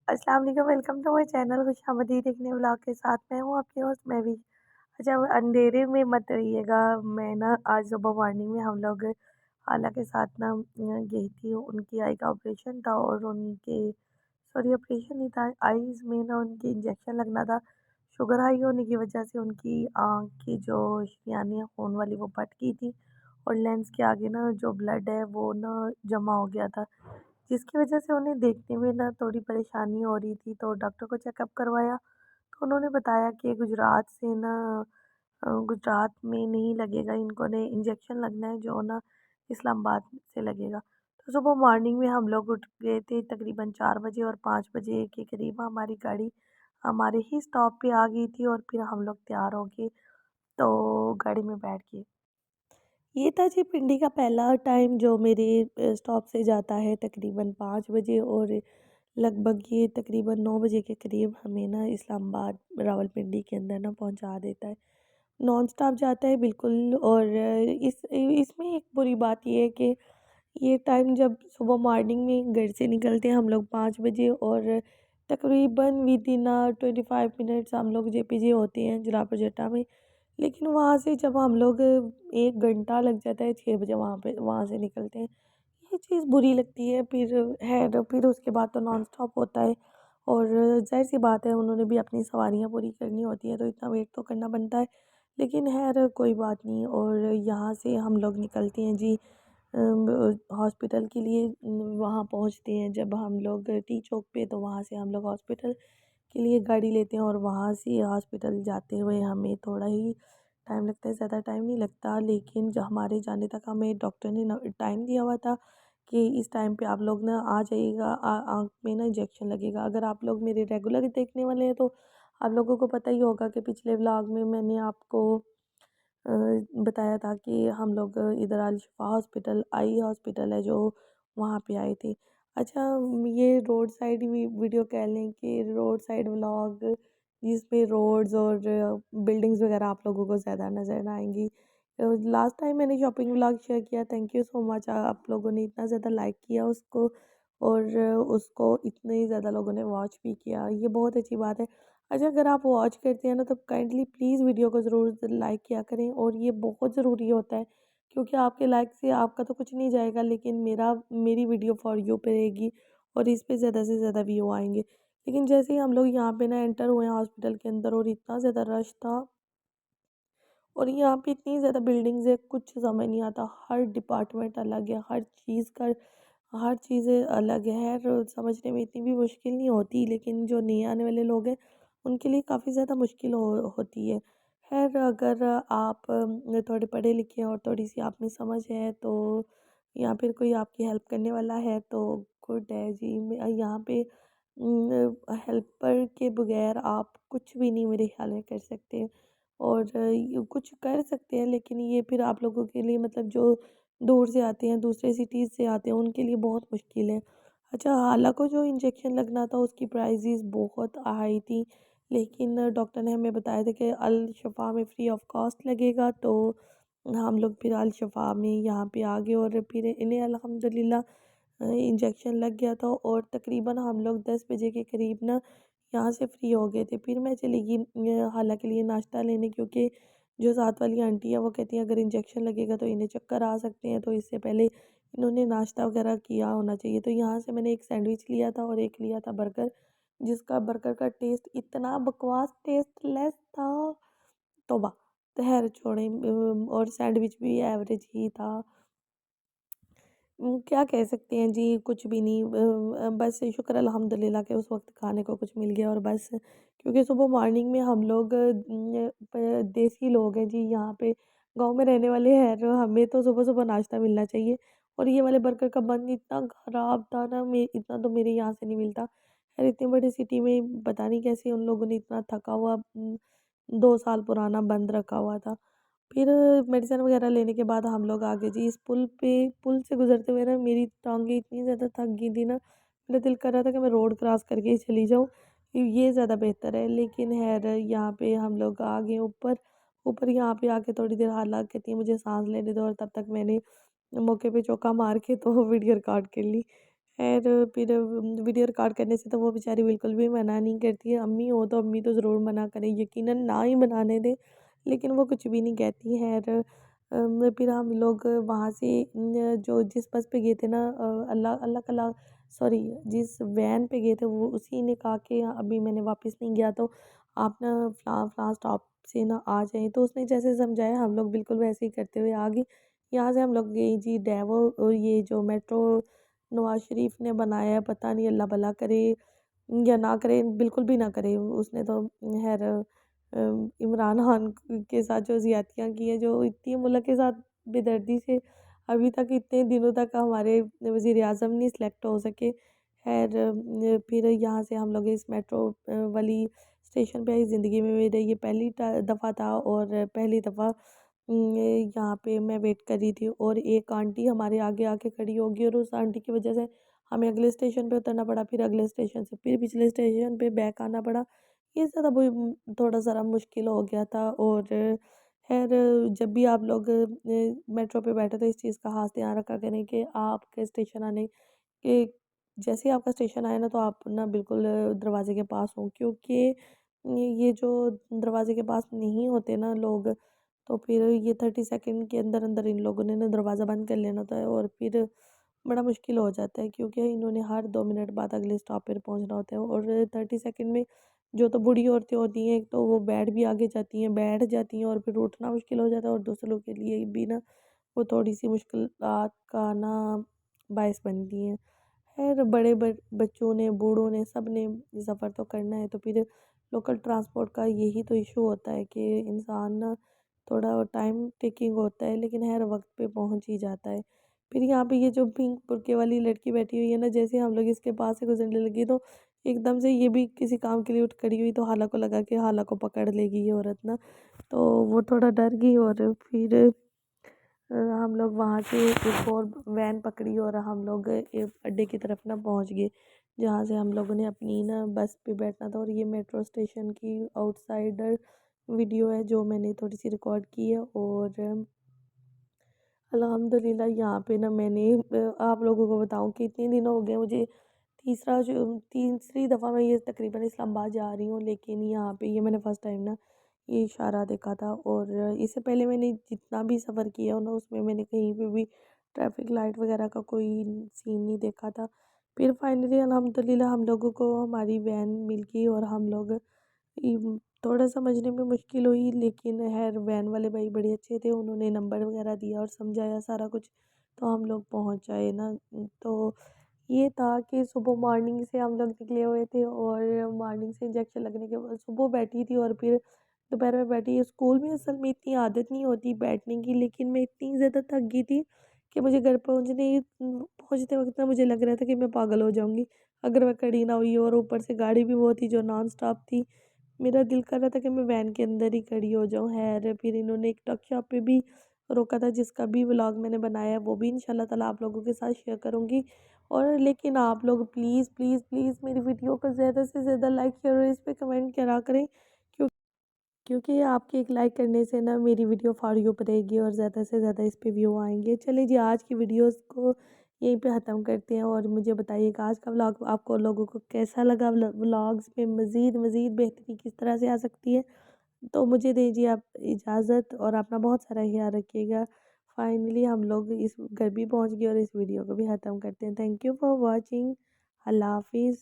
अस्सलाम वालेकुम, welcome to my channel खुशामदीद एक नए व्लॉग के साथ। मैं हूँ आपकी होस्ट मैं भी। अच्छा, अंधेरे में मत रहिएगा। मैं ना आज सुबह मॉर्निंग में हम लोग खाला के साथ ना गई थी। उनकी आई का ऑपरेशन था और उनके सॉरी ऑपरेशन नहीं था, आईज में ना उनकी इंजेक्शन लगना था। शुगर हाई होने की वजह से उनकी आँख की जो शरियानी खून वाली वो फट गई थी और लेंस के आगे ना जो ब्लड है वो ना जमा हो गया था, जिसकी वजह से उन्हें देखने में ना थोड़ी परेशानी हो रही थी। तो डॉक्टर को चेकअप करवाया तो उन्होंने बताया कि गुजरात से ना गुजरात में नहीं लगेगा, इनको ने इंजेक्शन लगना है जो ना इस्लामाबाद से लगेगा। तो सुबह मॉर्निंग में हम लोग उठ गए थे तकरीबन 4 बजे और 5 बजे के करीब हमारी गाड़ी हमारे ही स्टॉप पे आ गई थी और फिर हम लोग तैयार हो गए तो गाड़ी में बैठ गए। ये था जी पिंडी का पहला टाइम जो मेरे स्टॉप से जाता है तकरीबन 5 बजे और लगभग ये तकरीबन 9 बजे के करीब हमें ना इस्लामाबाद रावलपिंडी के अंदर ना पहुंचा देता है। नॉन स्टॉप जाता है बिल्कुल। और इसमें एक बुरी बात ये है कि ये टाइम जब सुबह मॉर्निंग में घर से निकलते हैं हम लोग 5 बजे और तकरीबन विद इन 25 मिनट्स हम लोग जेपीजे होते हैं जलालपुर जट्टा में। लेकिन वहाँ से जब हम लोग 1 घंटा लग जाता है, 6 बजे वहाँ से निकलते हैं। ये चीज़ बुरी लगती है। फिर है तो फिर उसके बाद तो नॉन स्टॉप होता है और ज़ाहिर-सी बात है उन्होंने भी अपनी सवारियाँ पूरी करनी होती हैं तो इतना वेट तो करना बनता है। लेकिन खैर कोई बात नहीं। और यहाँ से हम लोग निकलते हैं जी हॉस्पिटल के लिए। वहाँ पहुँचते हैं जब हम लोग टी चौक पे, तो वहाँ से हम लोग हॉस्पिटल के लिए गाड़ी लेते हैं और वहाँ से हॉस्पिटल जाते हुए हमें थोड़ा ही टाइम लगता है, ज़्यादा टाइम नहीं लगता। लेकिन जो हमारे जाने तक हमें डॉक्टर ने टाइम दिया हुआ था कि इस टाइम पे आप लोग ना आ जाइएगा, आँख में ना इंजेक्शन लगेगा। अगर आप लोग मेरे रेगुलर देखने वाले हैं तो आप लोगों को पता ही होगा कि पिछले व्लॉग में मैंने आपको अ, बताया था कि हम लोग इधर अल शिफा हॉस्पिटल आई हॉस्पिटल है जो वहाँ पे आए थे। अच्छा, ये रोड साइड वीडियो कह लें कि रोड साइड व्लॉग जिसमें रोड्स और बिल्डिंग्स वगैरह आप लोगों को ज़्यादा नज़र आएंगी। लास्ट टाइम मैंने शॉपिंग व्लॉग शेयर किया, थैंक यू सो मच। आप लोगों ने इतना ज़्यादा लाइक किया उसको और उसको इतने ज़्यादा लोगों ने वॉच भी किया, ये बहुत अच्छी बात है। अच्छा, अगर आप वॉच करते हैं ना तो काइंडली प्लीज़ वीडियो को ज़रूर लाइक किया करें और ये बहुत ज़रूरी होता है क्योंकि आपके लाइक से आपका तो कुछ नहीं जाएगा लेकिन मेरी वीडियो फॉर यू पे रहेगी और इस पे ज़्यादा से ज़्यादा व्यू आएंगे। लेकिन जैसे ही हम लोग यहाँ पे ना एंटर हुए हॉस्पिटल के अंदर और इतना ज़्यादा रश था और यहाँ पे इतनी ज़्यादा बिल्डिंग्स है, कुछ समझ नहीं आता। हर डिपार्टमेंट अलग है, हर चीज़ें अलग है। समझने में इतनी भी मुश्किल नहीं होती लेकिन जो नए आने वाले लोग हैं उनके लिए काफ़ी ज़्यादा मुश्किल होती है। खैर अगर आप थोड़े पढ़े लिखे हैं और थोड़ी सी आप में समझ है तो या फिर कोई आपकी हेल्प करने वाला है तो गुड है जी। यहाँ पे हेल्पर के बगैर आप कुछ भी नहीं मेरे ख्याल में कर सकते। और कुछ कर सकते हैं लेकिन ये फिर आप लोगों के लिए मतलब जो दूर से आते हैं, दूसरे सिटीज़ से आते हैं, उनके लिए बहुत मुश्किल है। अच्छा, हालाँ को जो इंजेक्शन लगना था उसकी प्राइसेस बहुत हाई थी लेकिन डॉक्टर ने हमें बताया था कि अल शफ़ा में फ्री ऑफ कॉस्ट लगेगा। तो हम लोग फिर अल शफ़ा में यहाँ पे आ गए और फिर इन्हें अल्हम्दुलिल्लाह इंजेक्शन लग गया था और तकरीबन हम लोग 10 बजे के करीब ना यहाँ से फ्री हो गए थे। फिर मैं चली गई खाला के लिए नाश्ता लेने क्योंकि जो साथ वाली आंटी है वो कहती हैं अगर इंजेक्शन लगेगा तो इन्हें चक्कर आ सकते हैं, तो इससे पहले इन्होंने नाश्ता वगैरह किया होना चाहिए। तो यहाँ से मैंने एक सैंडविच लिया था और एक लिया था बर्गर, जिसका बर्गर का टेस्ट इतना बकवास टेस्टलेस था, तौबा! खैर छोड़ें। और सैंडविच भी एवरेज ही था। क्या कह सकते हैं जी, कुछ भी नहीं। बस शुक्र अल्हम्दुलिल्लाह के उस वक़्त खाने को कुछ मिल गया और बस क्योंकि सुबह मॉर्निंग में हम लोग देसी लोग हैं जी, यहाँ पे गाँव में रहने वाले हैं और हमें तो सुबह-सुबह नाश्ता मिलना चाहिए। और ये वाले बर्गर का बन इतना ख़राब था ना, मे इतना तो मेरे यहाँ से नहीं मिलता। खैर इतनी बड़ी सिटी में पता नहीं कैसे उन लोगों ने इतना थका हुआ 2 साल पुराना बंद रखा हुआ था। फिर मेडिसिन वगैरह लेने के बाद हम लोग आ गए जी इस पुल से गुज़रते हुए ना मेरी टाँगें इतनी ज़्यादा थक गई थी ना, मेरा दिल कर रहा था कि मैं रोड क्रॉस करके ही चली जाऊँ, ये ज़्यादा बेहतर है। लेकिन खैर यहाँ पे हम लोग आ गए ऊपर। ऊपर यहाँ पे आके थोड़ी देर हालात कहती है मुझे साँस लेने दो और तब तक मैंने मौके पे चौका मार के तो वीडियो रिकॉर्ड कर ली। ख़ैर फिर वीडियो रिकॉर्ड करने से तो वो बेचारी बिल्कुल भी मना नहीं करती है। अम्मी हो तो अम्मी तो ज़रूर मना करें, यकीनन ना ही बनाने दें, लेकिन वो कुछ भी नहीं कहती। ख़ैर फिर हम लोग वहाँ से जो जिस बस पे गए थे ना, अल्लाह अल्लाह कल्ला सॉरी, जिस वैन पे गए थे वो उसी ने कहा कि अभी मैंने वापस नहीं गया, तो आप ना फ़लाँ स्टॉप से ना आ जाएँ। तो उसने जैसे समझाया हम लोग बिल्कुल वैसे ही करते हुए आ गए। यहाँ से हम लोग गए जी डेवो, ये जो मेट्रो नवाज़ शरीफ ने बनाया है, पता नहीं अल्लाह भला करे या ना करे, बिल्कुल भी ना करे। उसने तो खैर इमरान खान के साथ जो ज़्यादतियाँ की हैं, जो इतनी मुल्क के साथ बेदर्दी से अभी तक इतने दिनों तक हमारे वज़ीर-ए-आज़म नहीं सिलेक्ट हो सके। खैर फिर यहाँ से हम लोग इस मेट्रो वाली स्टेशन पे आई। ज़िंदगी में मेरे ये पहली दफ़ा था और पहली दफ़ा यहाँ पे मैं वेट कर रही थी और एक आंटी हमारे आगे आके खड़ी होगी और उस आंटी की वजह से हमें अगले स्टेशन पे उतरना पड़ा, फिर अगले स्टेशन से फिर पिछले स्टेशन पे बैक आना पड़ा। ये ज़्यादा थोड़ा सा मुश्किल हो गया था। और खैर जब भी आप लोग मेट्रो पे बैठे तो इस चीज़ का ख़ास ध्यान रखा करें कि आपके स्टेशन आने के जैसे ही आपका स्टेशन आए ना, तो आप ना बिल्कुल दरवाजे के पास हों, क्योंकि ये जो दरवाजे के पास नहीं होते ना लोग, तो फिर ये 30 सेकंड के अंदर अंदर इन लोगों ने ना दरवाज़ा बंद कर लेना होता है और फिर बड़ा मुश्किल हो जाता है, क्योंकि इन्होंने हर 2 मिनट बाद अगले स्टॉप पर पहुंचना होता है। और 30 सेकंड में जो तो बूढ़ी औरतें होती हैं, एक तो वो बेड भी आगे जाती हैं, बैठ जाती हैं और फिर उठना मुश्किल हो जाता है, और दूसरों के लिए भी ना वो थोड़ी सी मुश्किलात का ना बायस बनती हैं। खैर बड़े बच्चों ने, बूढ़ों ने, सब ने सफ़र तो करना है, तो फिर लोकल ट्रांसपोर्ट का यही तो इशू होता है कि इंसान ना थोड़ा टाइम टेकिंग होता है, लेकिन हर वक्त पे पहुंच ही जाता है। फिर यहाँ पे ये जो पिंक बुर्के वाली लड़की बैठी हुई है ना, जैसे हम लोग इसके पास से गुजरने लगे तो एकदम से ये भी किसी काम के लिए उठ खड़ी हुई, तो हाला को लगा कि हाला को पकड़ लेगी ये औरत ना, तो वो थोड़ा डर गई। और फिर हम लोग वहाँ से एक और वैन पकड़ी और हम लोग एक अड्डे की तरफ ना पहुँच गए, जहाँ से हम लोगों ने अपनी ना बस पे बैठना था। और ये मेट्रो स्टेशन की आउटसाइडर वीडियो है जो मैंने थोड़ी सी रिकॉर्ड की है। और अल्हम्दुलिल्लाह यहाँ पे ना मैंने आप लोगों को बताऊँ कि इतने दिन हो गए मुझे, तीसरी दफ़ा मैं ये तकरीबन इस्लामाबाद जा रही हूँ, लेकिन यहाँ पे ये मैंने फ़र्स्ट टाइम ना ये इशारा देखा था। और इससे पहले मैंने जितना भी सफ़र किया हो ना, उसमें मैंने कहीं पे भी ट्रैफिक लाइट वगैरह का कोई सीन नहीं देखा था। फिर फाइनली अल्हम्दुलिल्लाह हम लोगों को हमारी वैन मिल गई और हम लोग थोड़ा समझने में मुश्किल हुई, लेकिन खैर वैन वाले भाई बड़े अच्छे थे, उन्होंने नंबर वगैरह दिया और समझाया सारा कुछ, तो हम लोग पहुँच जाए ना। तो ये था कि सुबह मॉर्निंग से हम लोग निकले हुए थे और मॉर्निंग से इंजेक्शन लगने के बाद सुबह बैठी थी और फिर दोपहर में बैठी। स्कूल में असल में इतनी आदत नहीं होती बैठने की, लेकिन मैं इतनी ज़्यादा थक गई थी कि मुझे घर पहुँचते वक्त ना मुझे लग रहा था कि मैं पागल हो जाऊँगी अगर मैं खड़ी ना हुई। और ऊपर से गाड़ी भी वो थी जो नॉन स्टॉप थी, मेरा दिल कर रहा था कि मैं वैन के अंदर ही खड़ी हो जाऊँ। खैर फिर इन्होंने एक टक शॉप पे भी रोका था, जिसका भी व्लॉग मैंने बनाया है वो भी इंशाल्लाह ताला आप लोगों के साथ शेयर करूँगी। और लेकिन आप लोग प्लीज़ प्लीज़ प्लीज़ मेरी वीडियो को ज़्यादा से ज़्यादा लाइक शेयर और इस पे कमेंट करा करें, क्यों क्योंकि आपके एक लाइक करने से ना मेरी वीडियो फॉर यू पर रहेगी और ज़्यादा से ज़्यादा इस पे व्यू आएंगे। चलिए जी, आज की वीडियोस को यहीं पे ख़त्म करते हैं और मुझे बताइएगा आज का व्लॉग आपको लोगों को कैसा लगा। व्लॉग्स में मज़ीद मज़ीद बेहतरी किस तरह से आ सकती है। तो मुझे दीजिए आप इजाज़त और अपना बहुत सारा ख्याल रखिएगा। फाइनली हम लोग इस घर भी पहुँच गए और इस वीडियो को भी ख़त्म करते हैं। Thank you for watching. अल्लाह हाफिज़।